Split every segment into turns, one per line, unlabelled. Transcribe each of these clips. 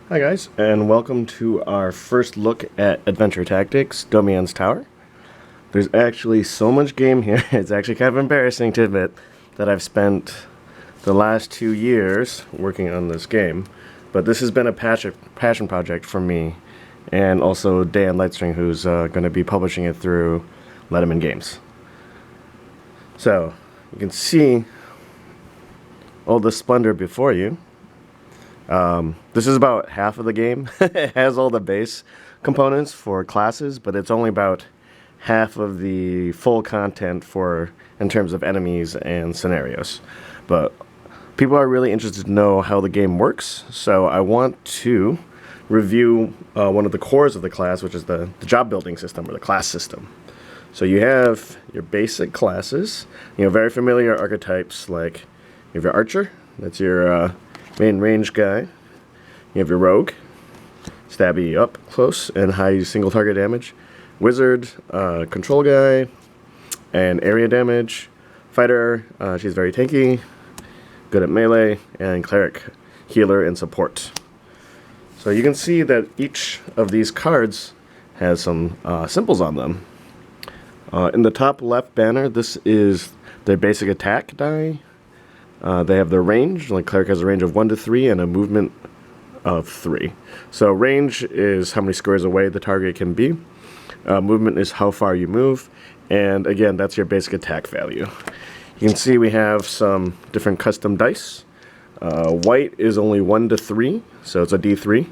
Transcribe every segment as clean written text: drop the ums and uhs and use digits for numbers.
Hi guys, and welcome to our first look at Adventure Tactics, Domian's Tower. There's actually so much game here, it's actually kind of embarrassing to admit that I've spent the last 2 years working on this game. But this has been a passion project for me, and also Dan Lightstring, who's going to be publishing it through Letterman Games. So, you can see all the splendor before you. This is about half of the game. It has all the base components for classes, but it's only about half of the full content in terms of enemies and scenarios. But people are really interested to know how the game works, so I want to review one of the cores of the class, which is the job building system, or the class system. So you have your basic classes, very familiar archetypes, like you have your archer, that's your main range guy. You have your rogue, stabby up close and high single target damage. Wizard, control guy, and area damage. Fighter, she's very tanky, good at melee, and cleric, healer, and support. So you can see that each of these cards has some symbols on them. In the top left banner, this is their basic attack die. They have their range, like cleric has a range of 1 to 3 and a movement of 3. So range is how many squares away the target can be. Movement is how far you move. And again, that's your basic attack value. You can see we have some different custom dice. White is only 1 to 3, so it's a D3.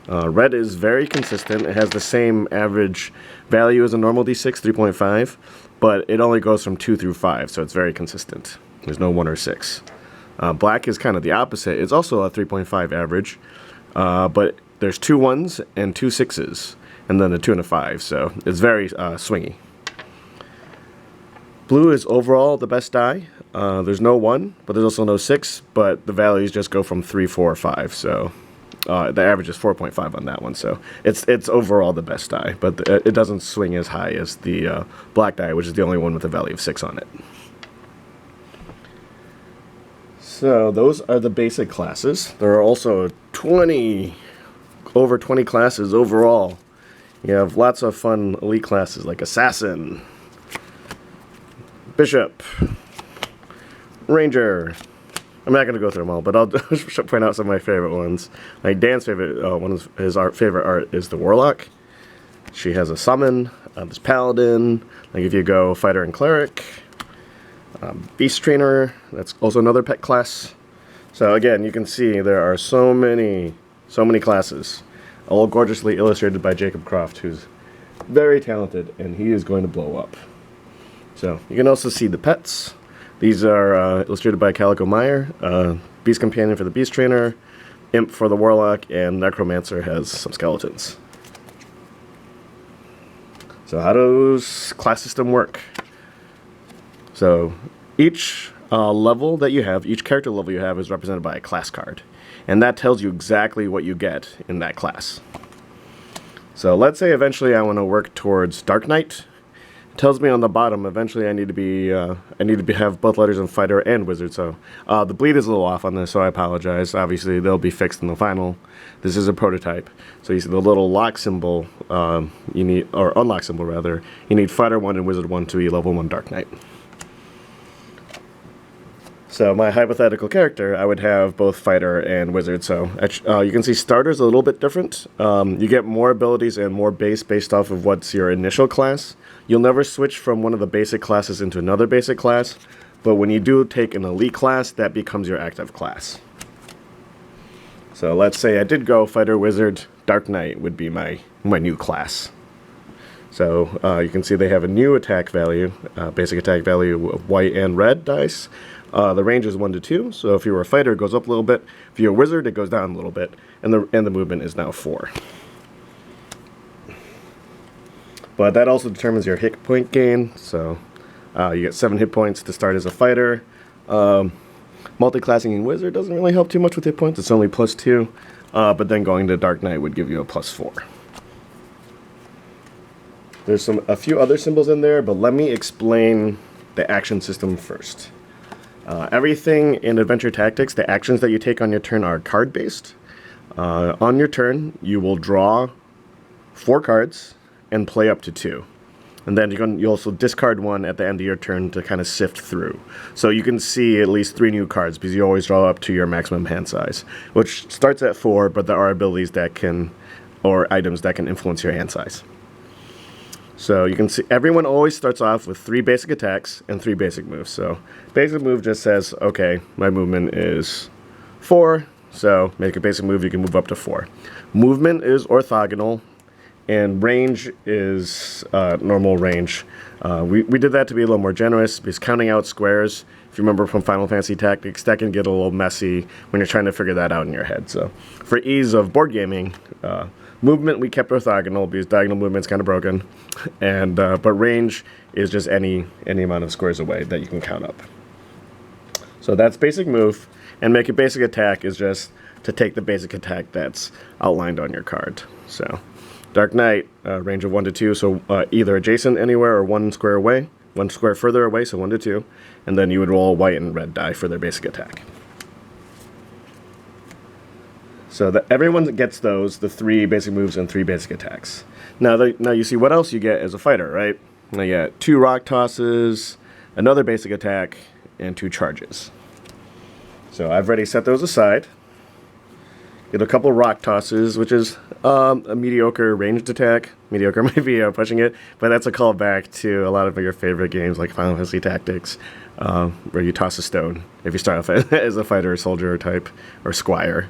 Red is very consistent. It has the same average value as a normal D6, 3.5, but it only goes from 2 through 5, so it's very consistent. There's no 1 or 6. Black is kind of the opposite. It's also a 3.5 average, but there's 2 1s and 2 6s, and then a 2 and a 5, so it's very swingy. Blue is overall the best die. There's no 1, but there's also no 6, but the values just go from 3, 4, 5, so the average is 4.5 on that one, so it's overall the best die, but it doesn't swing as high as the black die, which is the only one with a value of 6 on it. So those are the basic classes. There are also over 20 classes overall. You have lots of fun elite classes like Assassin, Bishop, Ranger. I'm not going to go through them all, but I'll point out some of my favorite ones. Like Dan's favorite, one of his favorite art is the Warlock. She has a summon. There's Paladin. Like if you go Fighter and Cleric. Beast Trainer, that's also another pet class. So again, you can see there are so many classes, all gorgeously illustrated by Jacob Croft, who's very talented, and he is going to blow up. So you can also see the pets. These are illustrated by Calico Meyer. Beast Companion for the Beast Trainer, Imp for the Warlock, and Necromancer has some skeletons. So how does class system work? So each level that you have, each character level you have is represented by a class card. And that tells you exactly what you get in that class. So let's say eventually I want to work towards Dark Knight. It tells me on the bottom eventually I need to have both letters in Fighter and Wizard. So the bleed is a little off on this, so I apologize. Obviously they'll be fixed in the final. This is a prototype. So you see the little lock symbol or unlock symbol rather. You need Fighter 1 and Wizard 1 to be level 1 Dark Knight. So my hypothetical character, I would have both Fighter and Wizard. So you can see starter's a little bit different. You get more abilities and more base based off of what's your initial class. You'll never switch from one of the basic classes into another basic class, but when you do take an elite class, that becomes your active class. So let's say I did go Fighter, Wizard, Dark Knight would be my new class. So you can see they have a new attack value, basic attack value of white and red dice. The range is 1 to 2, so if you were a fighter, it goes up a little bit. If you're a wizard, it goes down a little bit, and the movement is now 4. But that also determines your hit point gain, so you get 7 hit points to start as a fighter. Multi-classing in wizard doesn't really help too much with hit points, it's only +2, but then going to Dark Knight would give you a +4. There's a few other symbols in there, but let me explain the action system first. Everything in Adventure Tactics, the actions that you take on your turn are card-based. On your turn, you will draw 4 cards and play up to 2. And then you also discard 1 at the end of your turn to kind of sift through. So you can see at least 3 new cards because you always draw up to your maximum hand size, which starts at 4, but there are abilities that can, or items that can influence your hand size. So you can see everyone always starts off with 3 basic attacks and 3 basic moves. So basic move just says, okay, my movement is 4, so make a basic move, you can move up to 4. Movement is orthogonal, and range is normal range. We did that to be a little more generous because counting out squares, if you remember from Final Fantasy Tactics, that can get a little messy when you're trying to figure that out in your head. So for ease of board gaming, movement we kept orthogonal because diagonal movement's kind of broken, and but range is just any amount of squares away that you can count up. So that's basic move, and make a basic attack is just to take the basic attack that's outlined on your card. So Dark Knight, range of 1 to 2, so either adjacent anywhere or 1 square away, 1 square further away, so 1 to 2, and then you would roll a white and red die for their basic attack. So that everyone gets those, the 3 basic moves and 3 basic attacks. Now you see what else you get as a fighter, right? Now you get 2 rock tosses, another basic attack, and 2 charges. So I've already set those aside. Get a couple rock tosses, which is a mediocre ranged attack. Mediocre might be pushing it, but that's a callback to a lot of your favorite games like Final Fantasy Tactics, where you toss a stone if you start off as a fighter, or soldier type, or squire,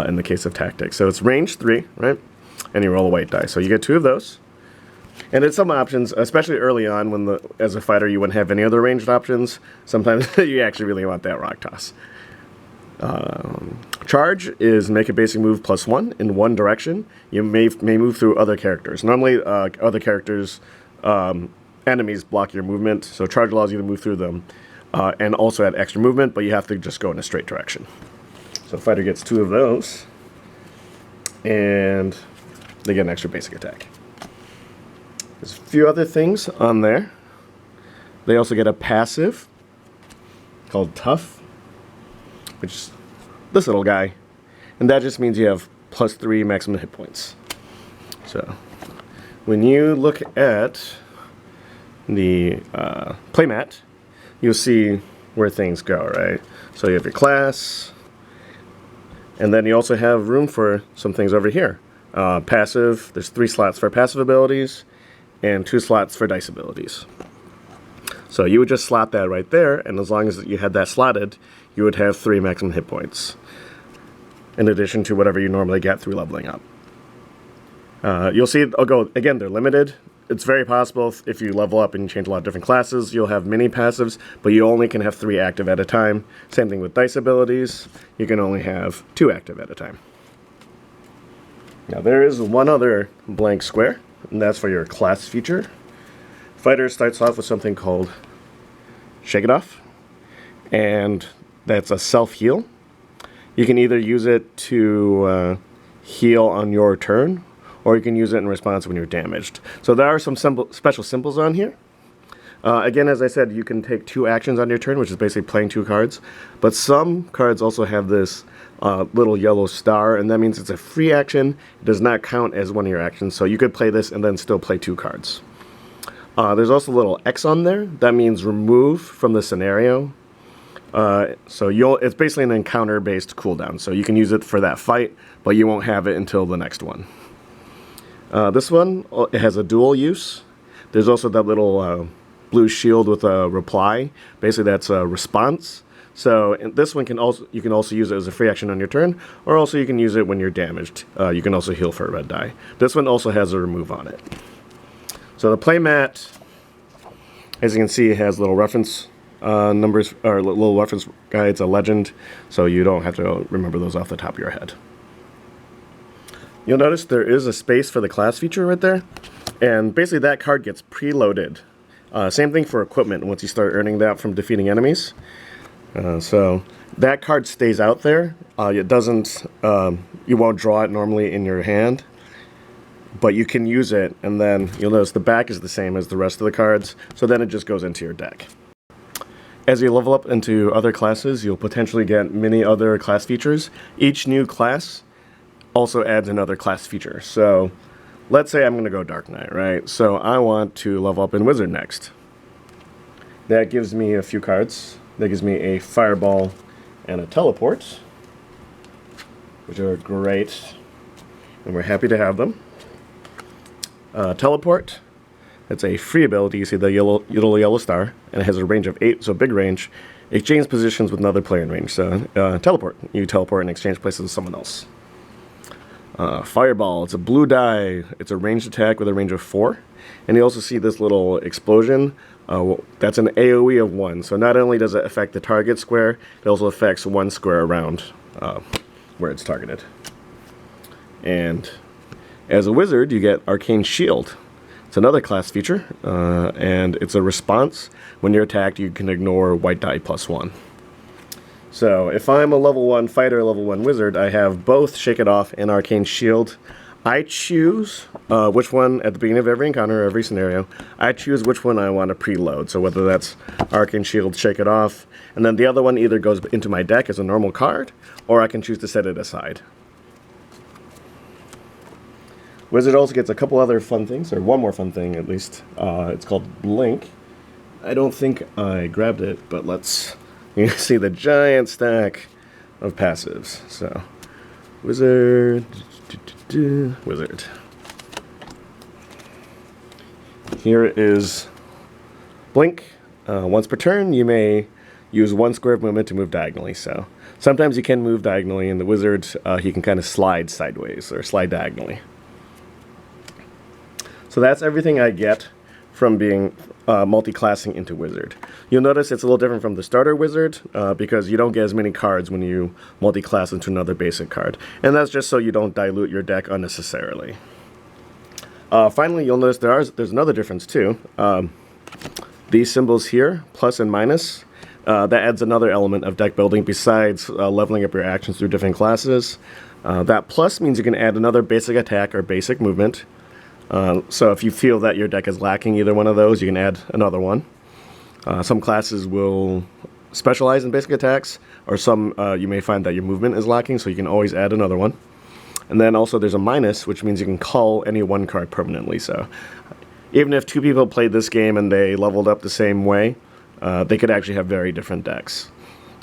in the case of Tactics. So it's range 3, right? And you roll a white die. So you get 2 of those. And it's some options, especially early on when as a fighter you wouldn't have any other ranged options. Sometimes you actually really want that rock toss. Charge is make a basic move +1 in one direction. You may move through other characters. Normally, other characters, enemies block your movement, so charge allows you to move through them, and also add extra movement, but you have to just go in a straight direction. So fighter gets 2 of those, and they get an extra basic attack. There's a few other things on there. They also get a passive called Tough, which is this little guy, and that just means you have +3 maximum hit points. So when you look at the playmat, you'll see where things go, right? So you have your class, and then you also have room for some things over here. Passive, there's 3 slots for passive abilities and 2 slots for dice abilities. So you would just slot that right there, and as long as you had that slotted, you would have 3 maximum hit points, in addition to whatever you normally get through leveling up. You'll see, again, they're limited. It's very possible if you level up and you change a lot of different classes, you'll have mini passives, but you only can have 3 active at a time. Same thing with dice abilities. You can only have 2 active at a time. Now there is one other blank square, and that's for your class feature. Fighter starts off with something called Shake It Off, and that's a self-heal. You can either use it to heal on your turn, or you can use it in response when you're damaged. So there are some special symbols on here. Again, as I said, you can take 2 actions on your turn, which is basically playing 2 cards. But some cards also have this little yellow star, and that means it's a free action. It does not count as one of your actions, so you could play this and then still play 2 cards. There's also a little X on there. That means remove from the scenario. So it's basically an encounter-based cooldown. So you can use it for that fight, but you won't have it until the next one. This one, it has a dual use. There's also that little blue shield with a reply. Basically, that's a response. So this one you can also use it as a free action on your turn, or also you can use it when you're damaged. You can also heal for a red die. This one also has a remove on it. So the playmat, as you can see, has little reference numbers, or little reference guides, a legend, so you don't have to remember those off the top of your head. You'll notice there is a space for the class feature right there, and basically that card gets preloaded. Same thing for equipment once you start earning that from defeating enemies. So that card stays out there. It doesn't, you won't draw it normally in your hand, but you can use it, and then you'll notice the back is the same as the rest of the cards, so then it just goes into your deck. As you level up into other classes, you'll potentially get many other class features. Each new class also adds another class feature. So let's say I'm going to go Dark Knight, right? So I want to level up in Wizard next. That gives me a few cards. That gives me a Fireball and a Teleport, which are great, and we're happy to have them. Teleport, it's a free ability. You see the little yellow star, and it has a range of 8, so big range. Exchange positions with another player in range. So teleport. You teleport and exchange places with someone else. Fireball, it's a blue die. It's a ranged attack with a range of 4. And you also see this little explosion. That's an AoE of 1. So not only does it affect the target square, it also affects 1 square around where it's targeted. And as a wizard, you get Arcane Shield. It's another class feature, and it's a response. When you're attacked, you can ignore white die +1. So if I'm a level 1 fighter, level 1 wizard, I have both Shake It Off and Arcane Shield. I choose which one at the beginning of every encounter, every scenario. I choose which one I want to preload. So whether that's Arcane Shield, Shake It Off, and then the other one either goes into my deck as a normal card, or I can choose to set it aside. Wizard also gets a couple other fun things, or one more fun thing at least. It's called Blink. I don't think I grabbed it, but you can see the giant stack of passives. So, Wizard, Wizard. Here is Blink. Once per turn, you may use 1 square of movement to move diagonally. So, sometimes you can move diagonally, and the Wizard, he can kind of slide sideways, or slide diagonally. So that's everything I get from being multi-classing into Wizard. You'll notice it's a little different from the starter Wizard because you don't get as many cards when you multi-class into another basic card. And that's just so you don't dilute your deck unnecessarily. Finally, you'll notice there's another difference too. These symbols here, plus and minus, that adds another element of deck building besides leveling up your actions through different classes. That plus means you can add another basic attack or basic movement. So if you feel that your deck is lacking either one of those, you can add another one. Some classes will specialize in basic attacks, or some you may find that your movement is lacking, so you can always add another one. And then also there's a minus, which means you can call any one card permanently. So even if 2 people played this game and they leveled up the same way, they could actually have very different decks,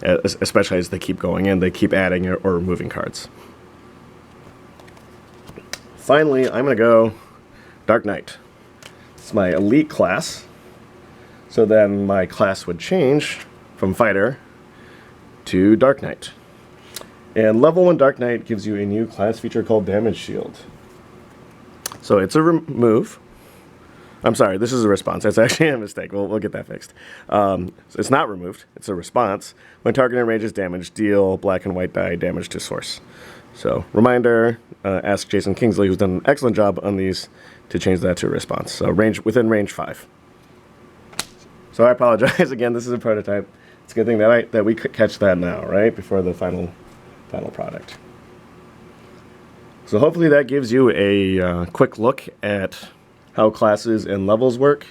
especially as they keep going in, they keep adding or removing cards. Finally, I'm going to go Dark Knight. It's my elite class. So then my class would change from fighter to Dark Knight. And level 1 Dark Knight gives you a new class feature called Damage Shield. So it's a remove. I'm sorry, this is a response. That's actually a mistake. We'll get that fixed. It's not removed. It's a response. When target enrages damage, deal black and white die damage to source. So reminder, ask Jason Kingsley, who's done an excellent job on these, to change that to a response. So within range 5. So I apologize again. This is a prototype. It's a good thing that we could catch that now, right before the final product. So hopefully that gives you a quick look at how classes and levels work.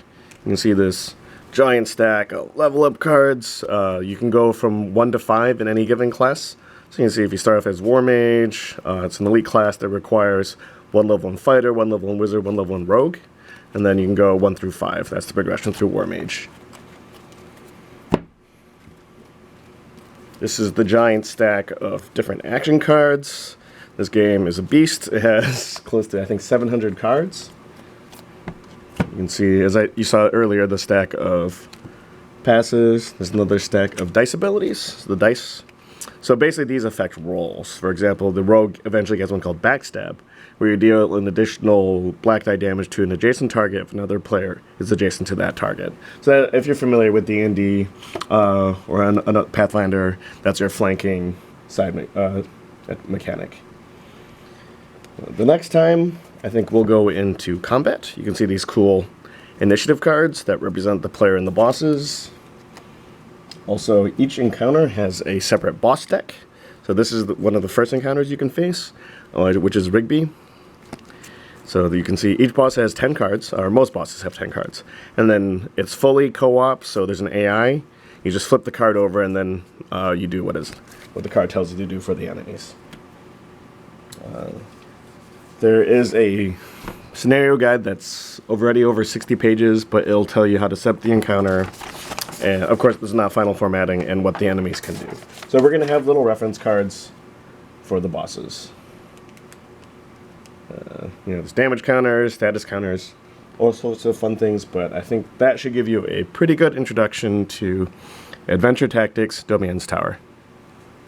You can see this giant stack of level up cards. You can go from 1 to 5 in any given class. So you can see if you start off as War Mage, it's an elite class that requires 1 level 1 fighter, 1 level 1 wizard, 1 level 1 rogue, and then you can go 1 through 5. That's the progression through War Mage. This is the giant stack of different action cards. This game is a beast. It has close to, I think, 700 cards. You can see, as you saw earlier, the stack of passes. There's another stack of dice abilities, the dice. So basically these affect rolls. For example, the rogue eventually gets one called Backstab, where you deal an additional black die damage to an adjacent target if another player is adjacent to that target. So that, if you're familiar with D&D or on Pathfinder, that's your flanking side mechanic. The next time, I think we'll go into combat. You can see these cool initiative cards that represent the player and the bosses. Also, each encounter has a separate boss deck. So this is one of the first encounters you can face, which is Rigby. So you can see each boss has 10 cards, or most bosses have 10 cards. And then it's fully co-op, so there's an AI. You just flip the card over and then you do what the card tells you to do for the enemies. There is a scenario guide that's already over 60 pages, but it'll tell you how to set up the encounter. And of course, this is not final formatting and what the enemies can do. So we're going to have little reference cards for the bosses. There's damage counters, status counters, all sorts of fun things, but I think that should give you a pretty good introduction to Adventure Tactics Domian's Tower.